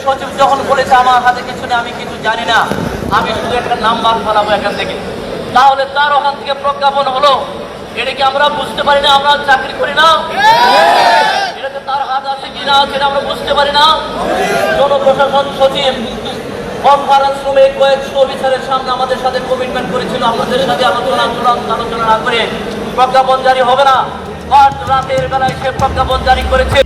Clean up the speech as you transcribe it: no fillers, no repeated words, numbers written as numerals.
সচিব যখন বলেছে আমার হাতে কিছু নেই, আমি কিছু জানি না, আমি শুধু একটা নাম্বার ফলাবো এখান থেকে, তাহলে তার ওখান থেকে প্রজ্ঞাপন হলো। এটা কি আমরা বুঝতে পারি না? আমরা চাকরি করি না? এটাতে তার হাত আছে কি না সেটা আমরা বুঝতে পারি না? জনপ্রশাসন সচিব কনফারেন্স রুমে কয়েকশো অফিসারের সামনে আমাদের সাথে কমিটমেন্ট করেছিল, আমাদের সাথে আলোচনা না করে প্রজ্ঞাপন জারি হবে না। আজ রাতের বেলায় সে প্রজ্ঞাপন জারি করেছে।